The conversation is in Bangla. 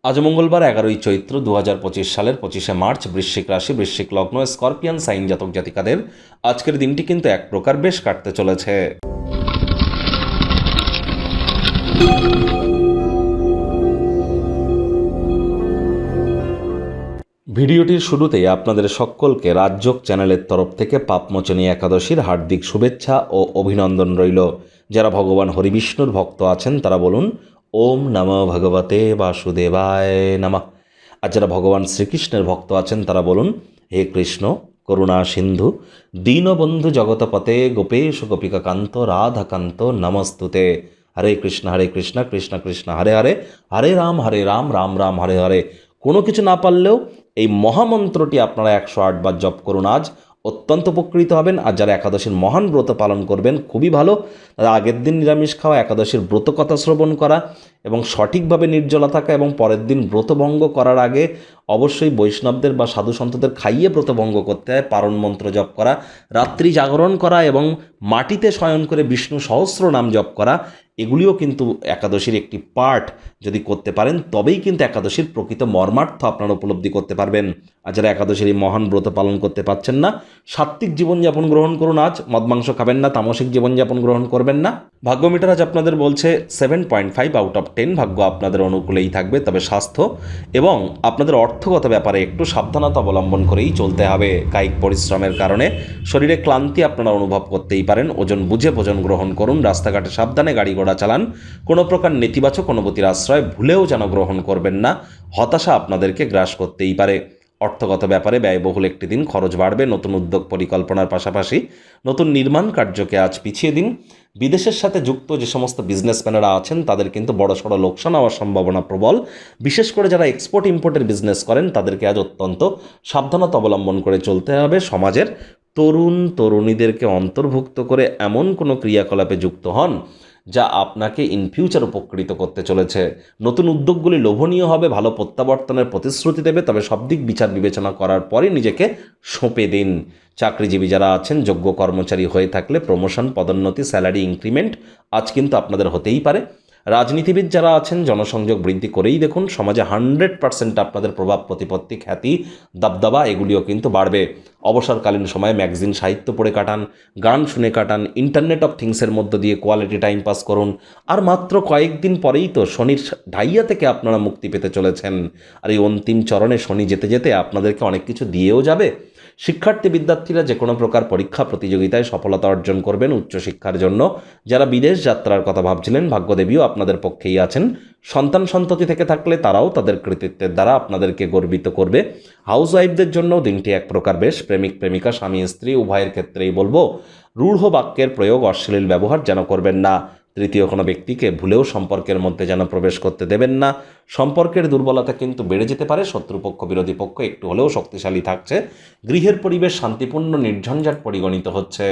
আজ মঙ্গলবার 11ই চৈত্র 2025 সালের 25শে মার্চ বৃশ্চিক রাশি, বৃশ্চিক লগ্ন, স্করপিয়ান সাইন জাতক জাতিকাদের আজকের দিনটি কিন্তু এক প্রকার বেশ কাটতে চলেছে। ভিডিওটির শুরুতেই আপনাদের সকলকে রাজযোগ চ্যানেলের তরফ থেকে পাপমোচনী একাদশীর হার্দিক শুভেচ্ছা ও অভিনন্দন রইল। যারা ভগবান হরিবিষ্ণুর ভক্ত আছেন তারা বলুন ওম নমঃ ভগবতে বাসুদেবায় নমঃ। আর যারা ভগবান শ্রীকৃষ্ণের ভক্ত আছেন তারা বলুন হে কৃষ্ণ করুণা সিন্ধু দীনবন্ধু জগতপতে গোপেশ গোপিকাকান্ত রাধাকান্ত নমস্তুতে। হরে কৃষ্ণ কৃষ্ণ কৃষ্ণ হরে হরে, হরে রাম রাম রাম হরে হরে। কোনো কিছু না পারলেও এই মহামন্ত্রটি আপনারা 108 বার জপ করুন, আজ অত্যন্ত উপকৃত হবেন। আর যারা একাদশীর মহান ব্রত পালন করবেন খুবই ভালো, তারা আগের দিন নিরামিষ খাওয়া, একাদশীর ব্রত কথা শ্রবণ করা এবং সঠিকভাবে নির্জলা থাকা এবং পরের দিন ব্রতভঙ্গ করার আগে অবশ্যই বৈষ্ণবদের বা সাধু সন্তদের খাইয়ে ব্রতভঙ্গ করতে হয়, পারণ মন্ত্র জপ করা, রাত্রি জাগরণ করা এবং মাটিতে শয়ন করে বিষ্ণু সহস্র নাম জপ করা, এগুলিও কিন্তু একাদশীর একটি পার্ট। যদি করতে পারেন তবেই কিন্তু একাদশীর প্রকৃত মর্মার্থ আপনারা উপলব্ধি করতে পারবেন। আর যারা একাদশীর এই মহান ব্রত পালন করতে পারছেন না, সাত্ত্বিক জীবনযাপন গ্রহণ করুন, আজ মদ মাংস খাবেন না, তামসিক জীবনযাপন গ্রহণ করবেন না। ভাগ্য মিটার আজ আপনাদের বলছে 7.5 আউট অফ 10, ভাগ্য আপনাদের অনুকূলেই থাকবে। তবে স্বাস্থ্য এবং আপনাদের অর্থগত ব্যাপারে একটু সাবধানতা অবলম্বন করেই চলতে হবে। কায়িক পরিশ্রমের কারণে শরীরে ক্লান্তি আপনারা অনুভব করতেই পারেন। ওজন বুঝে ভোজন গ্রহণ করুন, রাস্তাঘাটে সাবধানে গাড়ি ঘোড়া চালান, কোনো প্রকার নেতিবাচক অনুভূতির আশ্রয় ভুলেও যেন গ্রহণ করবেন না, হতাশা আপনাদেরকে গ্রাস করতেই পারে। অর্থগত ব্যাপারে ব্যয়বহুল একটি দিন, খরচ বাড়বে। নতুন উদ্যোগ পরিকল্পনার পাশাপাশি নতুন নির্মাণ কার্যকে আজ পিছিয়ে দিন। বিদেশের সাথে যুক্ত যে সমস্ত বিজনেসম্যানেরা আছেন তাদের কিন্তু বড়সড় লোকসান হওয়ার সম্ভাবনা প্রবল। বিশেষ করে যারা এক্সপোর্ট ইম্পোর্টের বিজনেস করেন তাদেরকে আজ অত্যন্ত সাবধানতা অবলম্বন করে চলতে হবে। সমাজের তরুণ তরুণীদেরকে অন্তর্ভুক্ত করে এমন কোনো ক্রিয়াকলাপে যুক্ত হন যা আপনাকে ইন ফিউচার উপকৃত করতে চলেছে। নতুন উদ্যোগগুলি লোভনীয় হবে, ভালো প্রত্যাবর্তনের প্রতিশ্রুতি দেবে, তবে সব দিক বিচার বিবেচনা করার পরে নিজেকে সঁপে দিন। চাকরিজীবী যারা আছেন, যোগ্য কর্মচারী হয়ে থাকলে প্রমোশন, পদোন্নতি, স্যালারি ইনক্রিমেন্ট আজ কিন্তু আপনাদের হতেই পারে। রাজনীতিবিদ যারা আছেন, জনসংযোগ বৃদ্ধি করেই দেখুন। সমাজে 100% আপনাদের প্রভাব প্রতিপত্তি, খ্যাতি, দাবদাবা এগুলিও কিন্তু বাড়বে। অবসরকালীন সময়ে ম্যাগাজিন সাহিত্য পড়ে কাটান, গান শুনে কাটান, ইন্টারনেট অফ থিংসের মধ্য দিয়ে কোয়ালিটি টাইম পাস করুন। আর মাত্র কয়েকদিন পরেই তো শনির ঢাইয়া থেকে আপনারা মুক্তি পেতে চলেছেন। আর এই অন্তিম চরণে শনি যেতে যেতে আপনাদেরকে অনেক কিছু দিয়েও যাবে। শিক্ষার্থী বিদ্যার্থীরা যে কোনো প্রকার পরীক্ষা প্রতিযোগিতায় সফলতা অর্জন করবেন উচ্চশিক্ষার জন্য। যারা বিদেশ যাত্রার কথা ভাবছিলেন, ভাগ্যদেবীও আপনাদের পক্ষেই আছেন। সন্তান সন্ততি থেকে থাকলে তারাও তাদের কৃতিত্বের দ্বারা আপনাদেরকে গর্বিত করবে। হাউস ওয়াইফদের জন্য দিনটি এক প্রকার বেশ। প্রেমিক প্রেমিকা, স্বামী স্ত্রী উভয়ের ক্ষেত্রেই বলবো রূঢ় বাক্যের প্রয়োগ, অশ্লীল ব্যবহার যেন করবেন না। তৃতীয় কোনো ব্যক্তিকে ভুলেও সম্পর্কের মধ্যে যেন প্রবেশ করতে দেবেন না। সম্পর্কের দুর্বলতা কিন্তু বেড়ে যেতে পারে। শত্রুপক্ষ বিরোধী পক্ষ একটু হলেও শক্তিশালী থাকছে। গৃহের পরিবেশ শান্তিপূর্ণ, নির্ঝঞ্ঝাট পরিগণিত হচ্ছে।